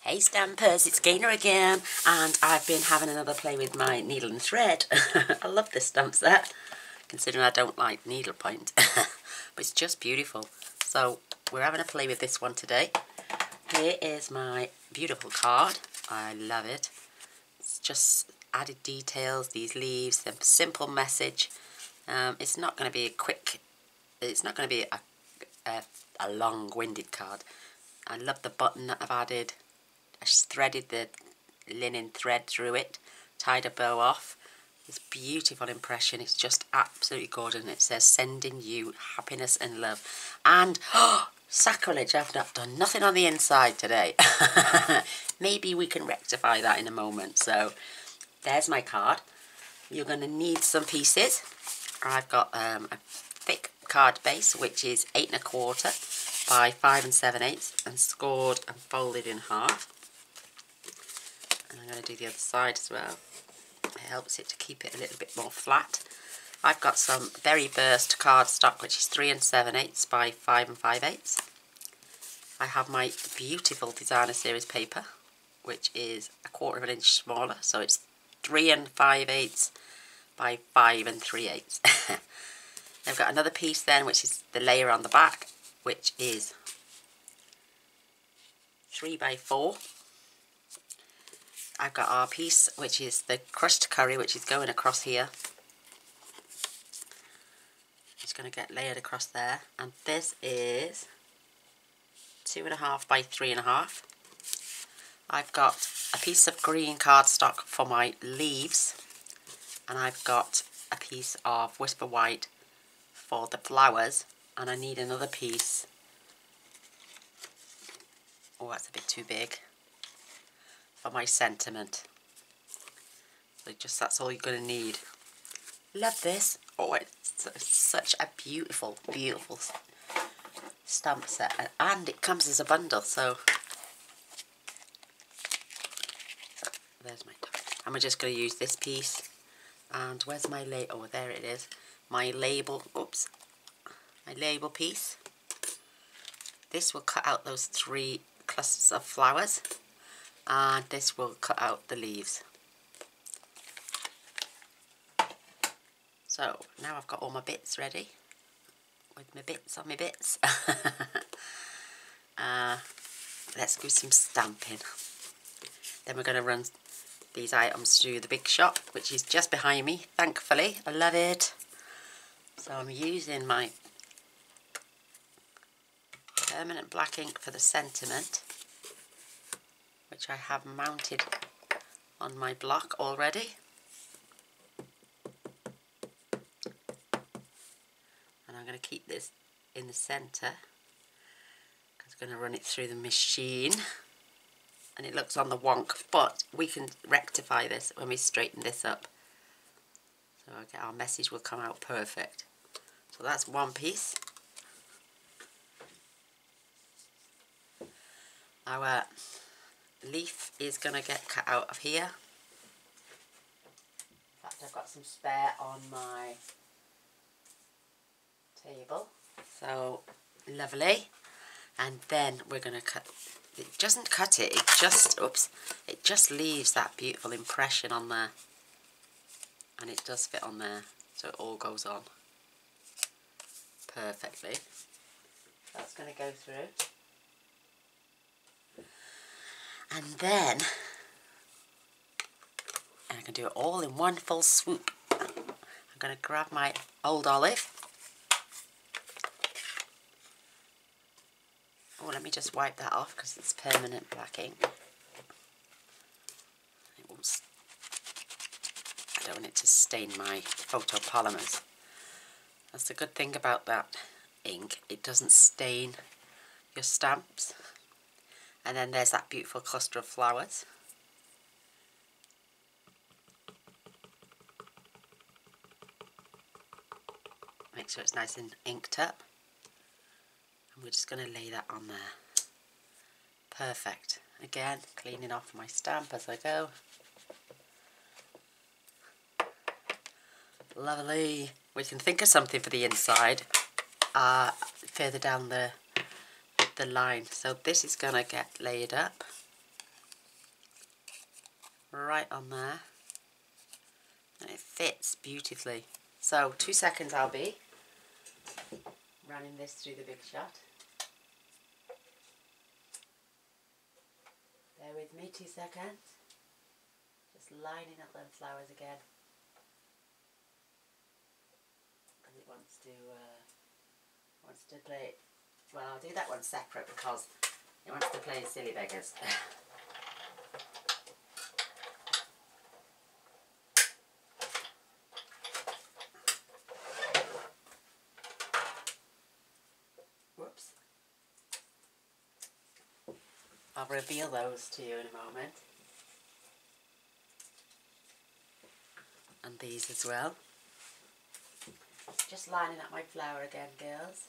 Hey Stampers, it's Gaynor again, and I've been having another play with my needle and thread. I love this stamp set, considering I don't like needlepoint, but it's just beautiful. So we're having a play with this one today. Here is my beautiful card. I love it. It's just added details, these leaves, the simple message. It's not going to be it's not going to be a long-winded card. I love the button that I've added. I threaded the linen thread through it, tied a bow off. This beautiful impression. It's just absolutely gorgeous. And it says, sending you happiness and love. And, sacrilege, I've not done nothing on the inside today. Maybe we can rectify that in a moment. So, there's my card. You're going to need some pieces. I've got a thick card base, which is 8 1/4 by 5 7/8, and scored and folded in half. And I'm going to do the other side as well. It helps it to keep it a little bit more flat. I've got some Berry Burst cardstock, which is 3 7/8 by 5 5/8. I have my beautiful designer series paper, which is 1/4 inch smaller, so it's 3 5/8 by 5 3/8. I've got another piece then, which is the layer on the back, which is 3 by 4. I've got our piece, which is the crushed curry, which is going across here. It's going to get layered across there. And this is 2 1/2 by 3 1/2. I've got a piece of green cardstock for my leaves. And I've got a piece of Whisper White for the flowers. And I need another piece. Oh, that's a bit too big. For my sentiment. So that's all you're going to need. Love this. Oh, it's such a beautiful, beautiful stamp set. And it comes as a bundle, so there's my top. And we're just going to use this piece. And where's my label? Oh, there it is. My label, oops. My label piece. This will cut out those 3 clusters of flowers. And this will cut out the leaves. So now I've got all my bits ready, with my bits on my bits. Let's do some stamping. Then we're going to run these items to the big shop, which is just behind me, thankfully. I love it. So I'm using my permanent black ink for the sentiment, which I have mounted on my block already. And I'm going to keep this in the centre, because I'm going to run it through the machine. And it looks on the wonk, but we can rectify this when we straighten this up. So our message will come out perfect. So that's one piece. Our leaf is going to get cut out of here. In fact, I've got some spare on my table. So lovely. And then we're going to cut. It doesn't cut it. It just, oops. It just leaves that beautiful impression on there. And it does fit on there. So it all goes on perfectly. That's going to go through. And then I'm going to do it all in one full swoop. I'm going to grab my old olive. Oh, let me just wipe that off because it's permanent black ink. I don't want it to stain my photopolymers. That's the good thing about that ink. It doesn't stain your stamps. And then there's that beautiful cluster of flowers. Make sure it's nice and inked up. And we're just going to lay that on there. Perfect. Again, cleaning off my stamp as I go. Lovely. We can think of something for the inside further down the line. So this is going to get laid up. right on there, and it fits beautifully. So 2 seconds I'll be running this through the big shot. Bear with me 2 seconds. Just lining up them flowers again. Because it wants to play. Well, I'll do that one separate because it wants to play silly beggars. Whoops. I'll reveal those to you in a moment. And these as well. Just lining up my flower again, girls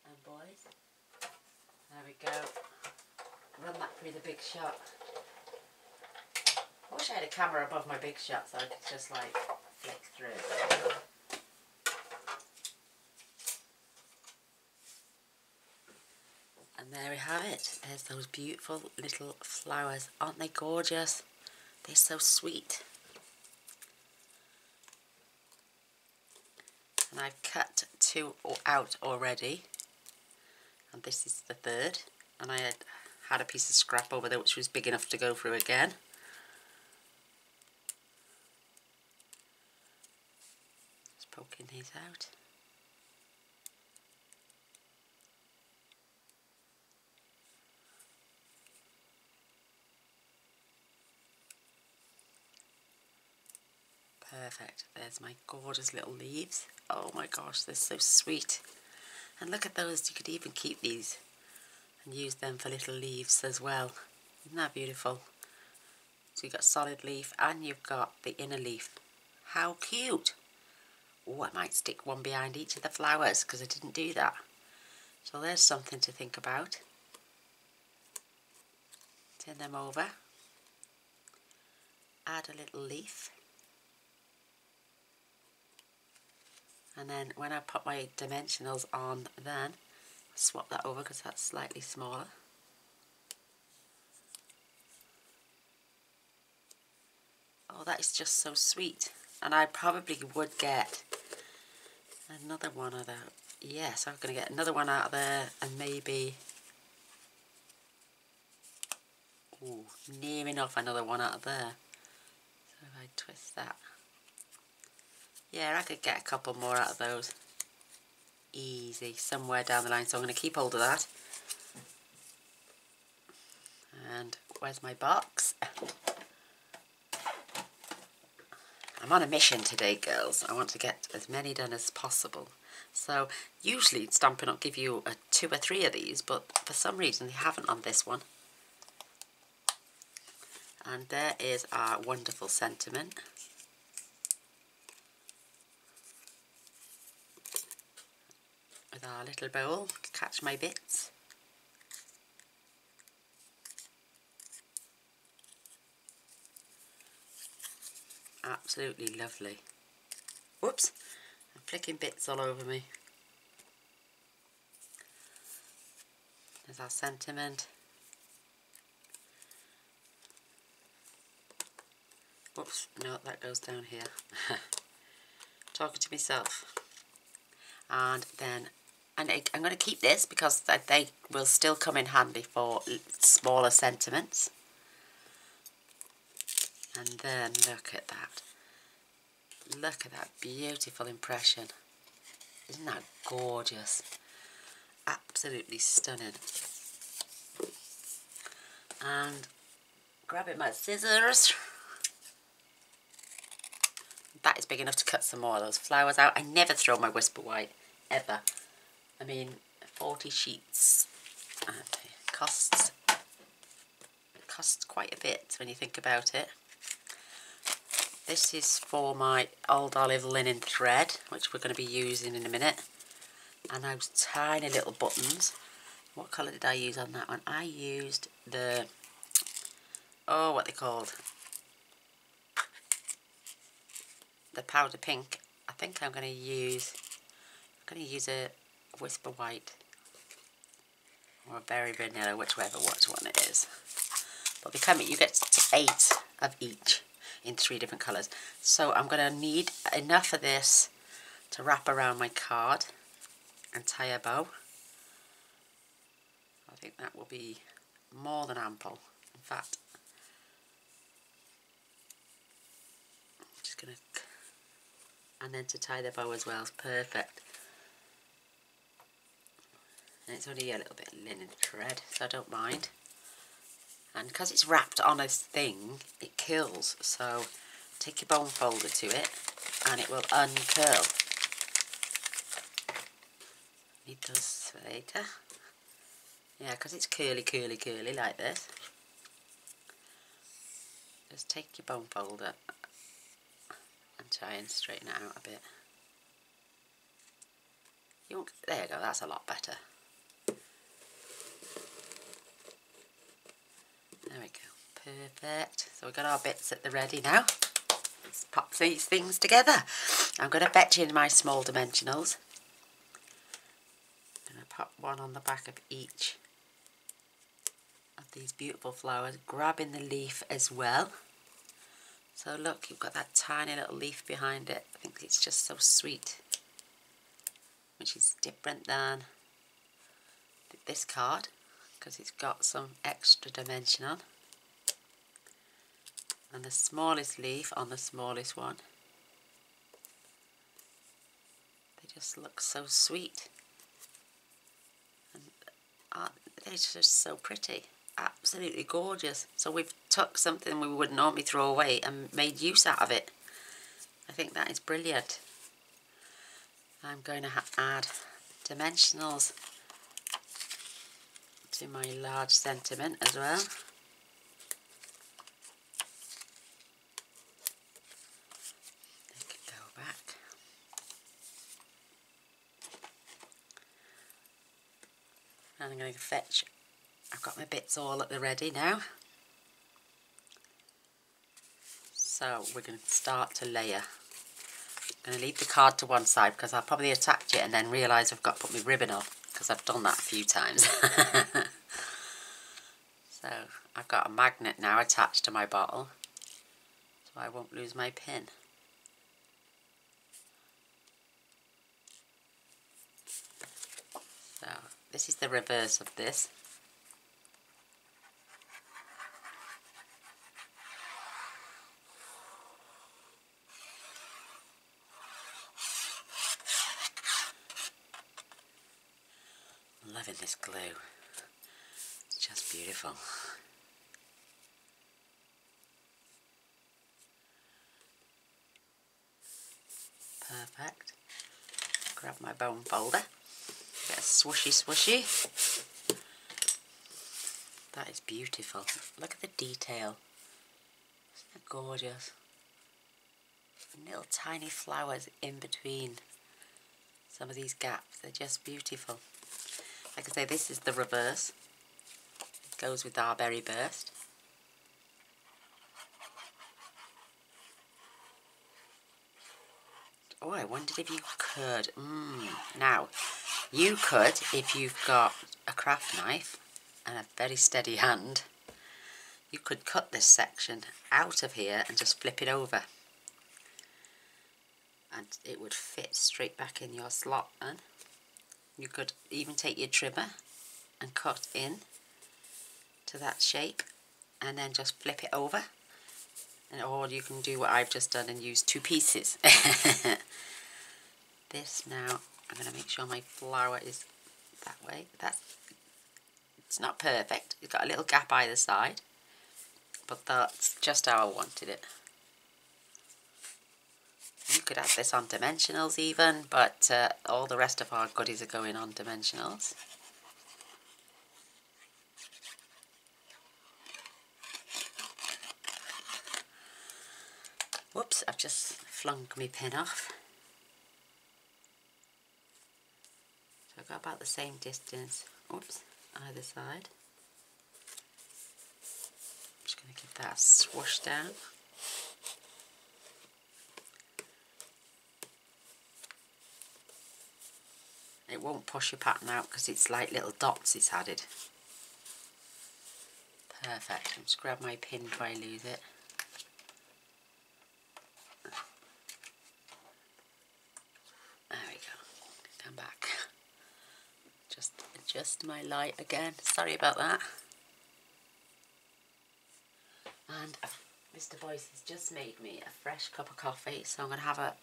and boys. There we go. Run that through the big shot. I wish I had a camera above my big shot so I could just like flick through. And there we have it. There's those beautiful little flowers. Aren't they gorgeous? They're so sweet. And I've cut 2 out already. And this is the 3rd. And I had a piece of scrap over there which was big enough to go through again. Just poking these out. Perfect. There's my gorgeous little leaves. Oh my gosh, they're so sweet. And look at those. You could even keep these and use them for little leaves as well. Isn't that beautiful? So you've got solid leaf and you've got the inner leaf. How cute. Oh, I might stick one behind each of the flowers because I didn't do that. So there's something to think about. Turn them over. Add a little leaf. And then when I put my dimensionals on then, swap that over because that's slightly smaller. Oh, that is just so sweet. And I probably would get another one of that. Yes, I'm going to get another one out of there and maybe, ooh, near enough another one out of there. So if I twist that. Yeah, I could get a couple more out of those. Easy, somewhere down the line. So I'm going to keep hold of that. And where's my box? I'm on a mission today, girls. I want to get as many done as possible. So usually Stampin' Up! Give you 2 or 3 of these, but for some reason they haven't on this one. And there is our wonderful sentiment. With our little bowl, catch my bits. Absolutely lovely. Whoops, I'm flicking bits all over me. There's our sentiment. Whoops, no, that goes down here. Talking to myself. And then, I'm going to keep this because they will still come in handy for smaller sentiments. And then look at that. Look at that beautiful impression. Isn't that gorgeous? Absolutely stunning. And grabbing my scissors. That is big enough to cut some more of those flowers out. I never throw my Whisper White, ever. I mean, 40 sheets. And it costs quite a bit when you think about it. This is for my old olive linen thread, which we're going to be using in a minute. And those tiny little buttons. What colour did I use on that one? I used the, oh, what they called? The powder pink. I think I'm going to use a Whisper White or a berry vanilla, whichever one it is. but you get 8 of each in 3 different colours. So I'm going to need enough of this to wrap around my card and tie a bow. I think that will be more than ample. In fact, I'm just going to, and then to tie the bow as well is perfect. And it's only a little bit linen thread, so I don't mind. And because it's wrapped on a thing, it curls. So take your bone folder to it, and it will uncurl. Need those later. Yeah, because it's curly, curly, curly like this. Just take your bone folder and try and straighten it out a bit. There you go, that's a lot better. There we go, perfect. So we've got our bits at the ready now. Let's pop these things together. I'm going to fetch in my small dimensionals. I'm going to pop one on the back of each of these beautiful flowers, grabbing the leaf as well. So look, you've got that tiny little leaf behind it. I think it's just so sweet, which is different than this card because it's got some extra dimension on. And the smallest leaf on the smallest one. They just look so sweet. And they're just so pretty. Absolutely gorgeous. So we've took something we would normally throw away and made use out of it. I think that is brilliant. I'm going to add dimensionals to my large sentiment as well. They can go back. And I'm going to fetch, I've got my bits all at the ready now. So we're going to start to layer. I'm going to leave the card to one side because I'll probably attach it and then realise I've got to put my ribbon on because I've done that a few times. So I've got a magnet now attached to my bottle so I won't lose my pin. So this is the reverse of this. I'm loving this glue. It's just beautiful. Perfect. Grab my bone folder. Get a swooshy swooshy. That is beautiful. Look at the detail. Isn't that gorgeous? Little tiny flowers in between some of these gaps. They're just beautiful. Like I say, this is the reverse. It goes with our berry burst. Oh, I wondered if you could. Now, you could, if you've got a craft knife and a very steady hand, you could cut this section out of here and just flip it over. And it would fit straight back in your slot. And you could even take your trimmer and cut in to that shape and then just flip it over. Or you can do what I've just done and use 2 pieces. This now, I'm going to make sure my flower is that way. It's not perfect. It's got a little gap either side. But that's just how I wanted it. You could add this on dimensionals even, but all the rest of our goodies are going on dimensionals. Whoops, I've just flung my pin off. So I've got about the same distance, oops, either side. I'm just going to give that a swoosh down. It won't push your pattern out because it's like little dots it's added. Perfect. I'll just grab my pin before I lose it. There we go. Come back. Just adjust my light again. Sorry about that. And Mr. Boyce has just made me a fresh cup of coffee, so I'm going to have a...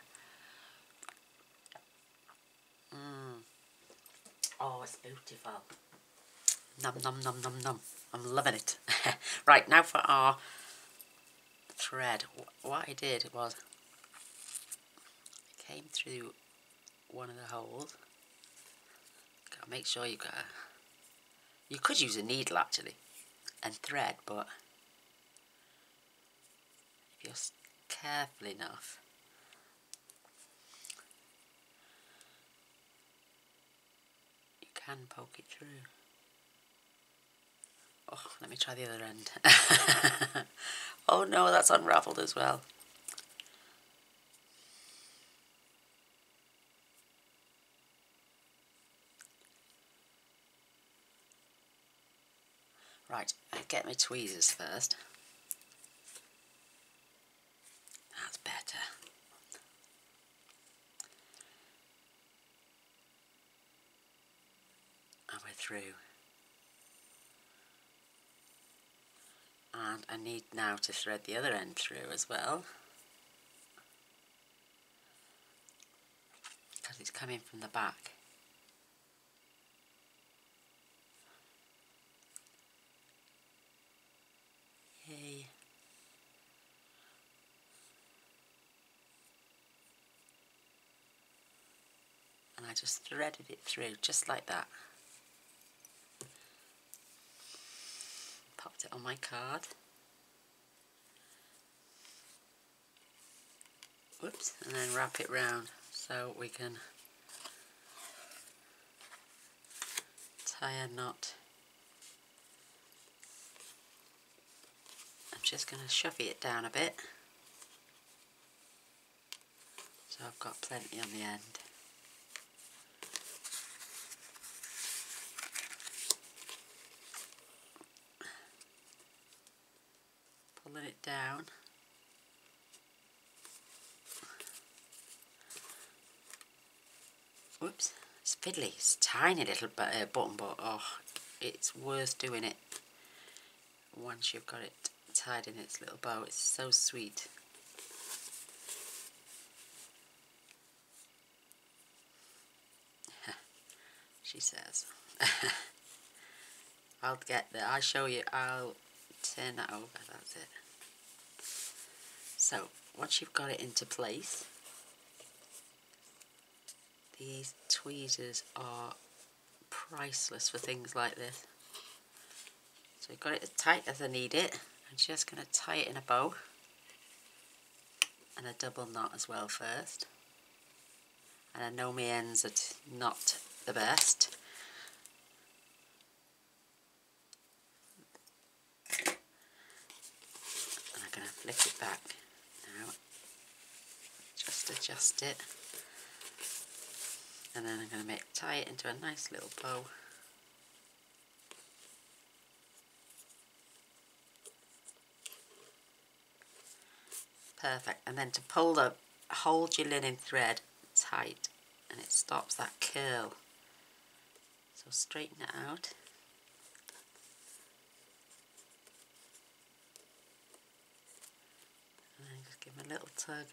Oh, it's beautiful. Num, num, num, num, num. I'm loving it. Right, now for our thread. What I did was, I came through one of the holes. Gotta make sure you got you could use a needle actually and thread, but if you're careful enough, you can poke it through. Oh, let me try the other end. Oh no, that's unravelled as well. Right, I'll get my tweezers first. That's better. And we're through. And I need now to thread the other end through as well, because it's coming from the back. Yay. And I just threaded it through just like that. Popped it on my card. Whoops, and then wrap it round so we can tie a knot. I'm just going to shovey it down a bit so I've got plenty on the end. Pulling it down. Whoops, it's fiddly, it's a tiny little button, but oh, it's worth doing it once you've got it tied in its little bow. It's so sweet. She says. I'll get there, I'll show you, I'll turn that over, that's it. So, once you've got it into place, these tweezers are priceless for things like this. So I've got it as tight as I need it. I'm just going to tie it in a bow and a double knot as well first. And I know my ends are not the best. And I'm going to flick it back now. Just adjust it. And then I'm going to tie it into a nice little bow. Perfect. And then to pull the, hold your linen thread tight and it stops that curl. So straighten it out. And then just give them a little tug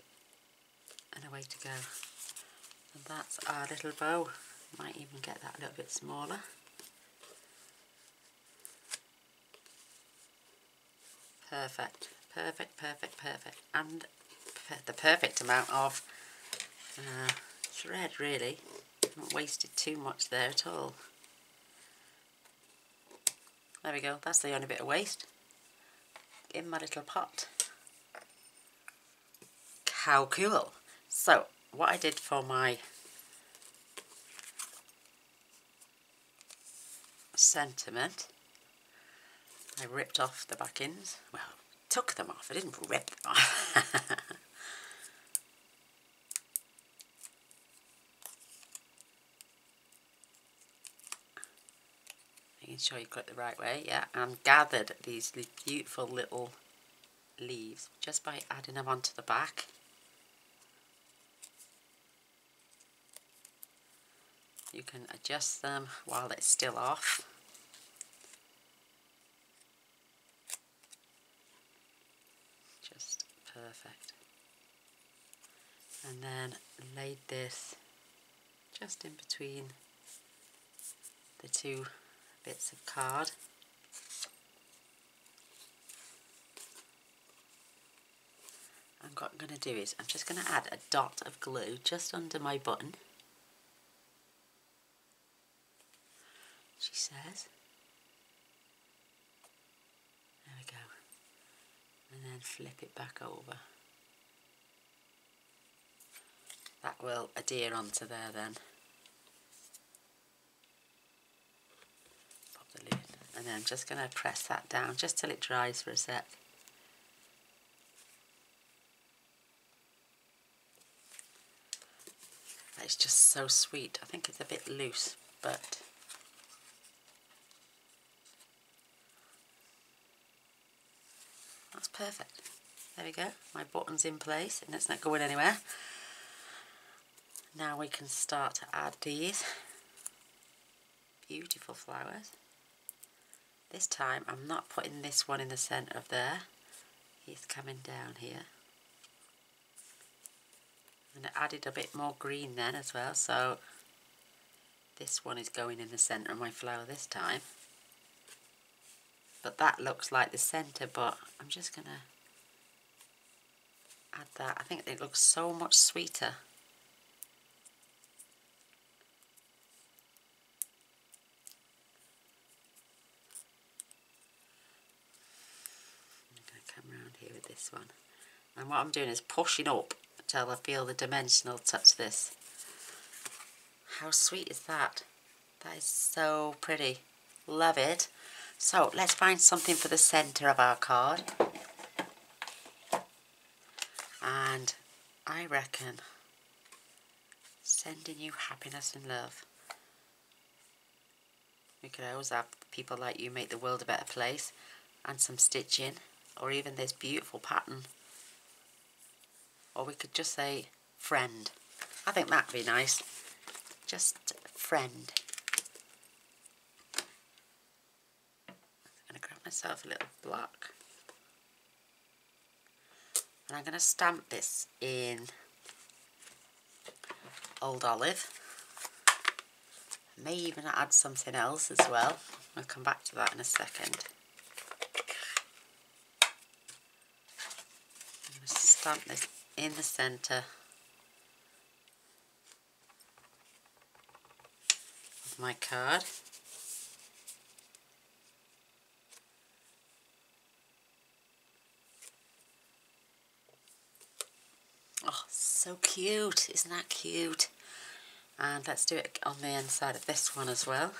and away to go. And that's our little bow. Might even get that a little bit smaller. Perfect, perfect, perfect, perfect. And the perfect amount of thread, really. Not wasted too much there at all. There we go, that's the only bit of waste. In my little pot. How cool. So, what I did for my sentiment, I ripped off the backings. Well, took them off, I didn't rip them off. making sure you've got it the right way, yeah, and gathered these beautiful little leaves just by adding them onto the back. You can adjust them while it's still off. Just perfect. And then laid this just in between the two bits of card. And what I'm going to do is I'm just going to add a dot of glue just under my button. She says. There we go. And then flip it back over. That will adhere onto there then. Pop the lid. And then I'm just going to press that down just till it dries for a sec. It's just so sweet. I think it's a bit loose, but that's perfect. There we go. My button's in place and it's not going anywhere. Now we can start to add these beautiful flowers. This time I'm not putting this one in the centre of there. He's coming down here. And I added a bit more green then as well, so this one is going in the centre of my flower this time. But that looks like the centre, but I'm just going to add that. I think it looks so much sweeter. I'm going to come around here with this one. And what I'm doing is pushing up until I feel the dimensional touch this. How sweet is that? That is so pretty. Love it. So let's find something for the centre of our card. And I reckon sending you happiness and love. We could always have people like you make the world a better place, and some stitching, or even this beautiful pattern. Or we could just say friend. I think that'd be nice. Just friend. I'm going to grab myself a little block. And I'm going to stamp this in Old Olive. I may even add something else as well. I'll come back to that in a second. I'm going to stamp this in the centre of my card. Oh, so cute. Isn't that cute? And let's do it on the inside of this one as well.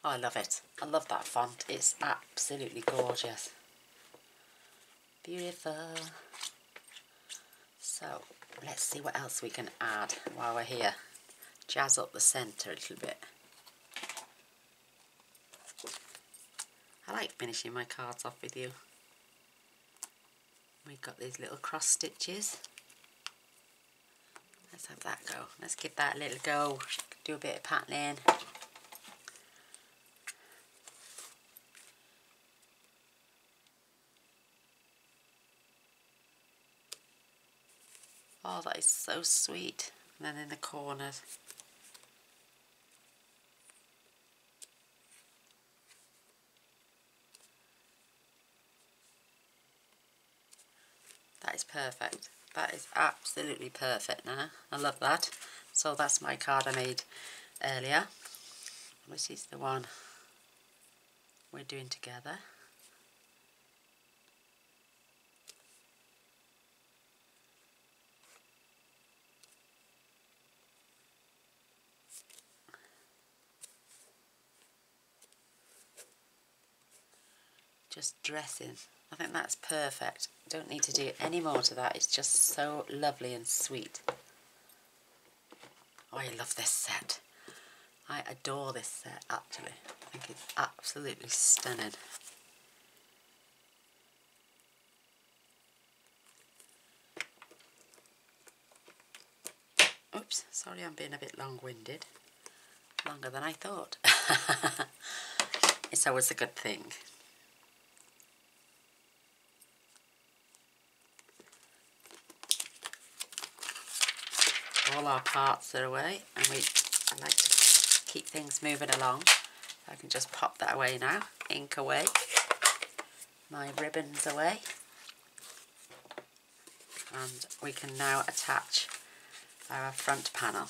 Oh, I love it. I love that font. It's absolutely gorgeous. Beautiful. So, let's see what else we can add while we're here. Jazz up the centre a little bit. I like finishing my cards off with you. We've got these little cross stitches. Let's have that go. Let's give that a little go. Do a bit of patterning. Oh, that is so sweet. And then in the corners. That is perfect. That is absolutely perfect now. I love that. So that's my card I made earlier. This is the one we're doing together. Just dressing I think that's perfect. Don't need to do any more to that. It's just so lovely and sweet. Oh, I love this set. I adore this set, actually. I think it's absolutely stunning. Oops, sorry I'm being a bit long-winded. Longer than I thought. It's always a good thing. All our parts are away, and I like to keep things moving along. I can just pop that away now. Ink away. My ribbons away. And we can now attach our front panel.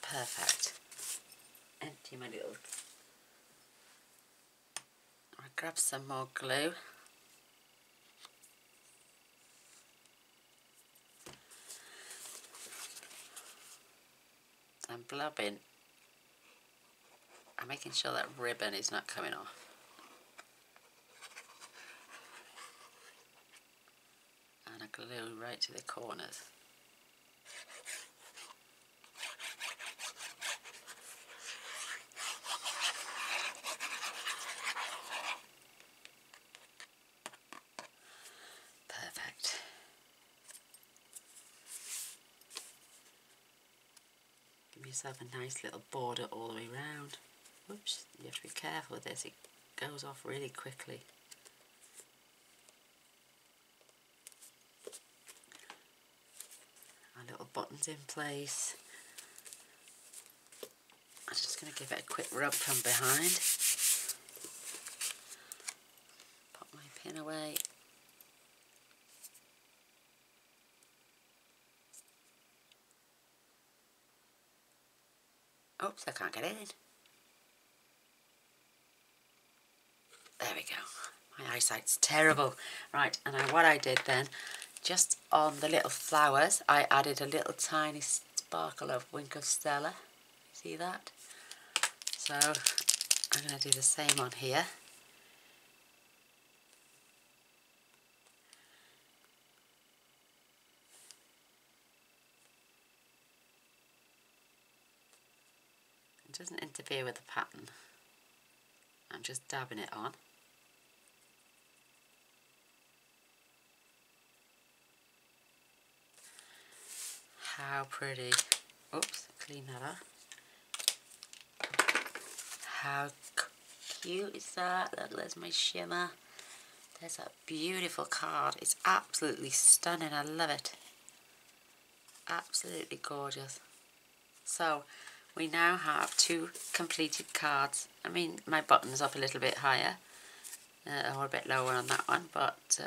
Perfect. Empty my little... I'll grab some more glue. I'm blobbing. I'm making sure that ribbon is not coming off. And I glue right to the corners. Perfect. Give yourself a nice little border all the way round. Oops, you have to be careful with this, it goes off really quickly. Our little buttons in place. I'm just going to give it a quick rub from behind. Pop my pin away. Oops, I can't get it in. There we go. My eyesight's terrible. Right, and what I did then, just on the little flowers, I added a little tiny sparkle of Wink of Stella. See that? So I'm going to do the same on here. It doesn't interfere with the pattern. I'm just dabbing it on. How pretty. Oops, clean that up. How cute is that? Look, there's my shimmer. There's that beautiful card. It's absolutely stunning. I love it. Absolutely gorgeous. So, we now have 2 completed cards. I mean, my button's up a little bit higher. Or a bit lower on that one. But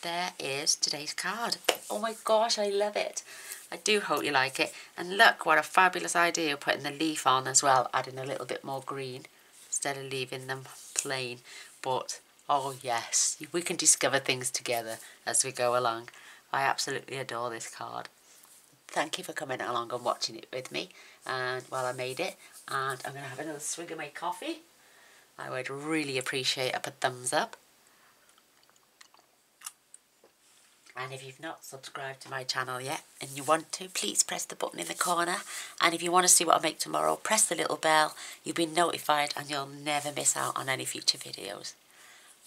there is today's card. Oh my gosh, I love it. I do hope you like it. And look, what a fabulous idea, putting the leaf on as well, adding a little bit more green instead of leaving them plain. But, oh yes, we can discover things together as we go along. I absolutely adore this card. Thank you for coming along and watching it with me and while I made it. And I'm going to have another swig of my coffee. I would really appreciate a thumbs up. And if you've not subscribed to my channel yet and you want to, please press the button in the corner. And if you want to see what I make tomorrow, press the little bell. You'll be notified and you'll never miss out on any future videos.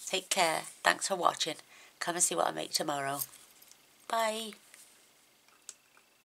Take care. Thanks for watching. Come and see what I make tomorrow. Bye.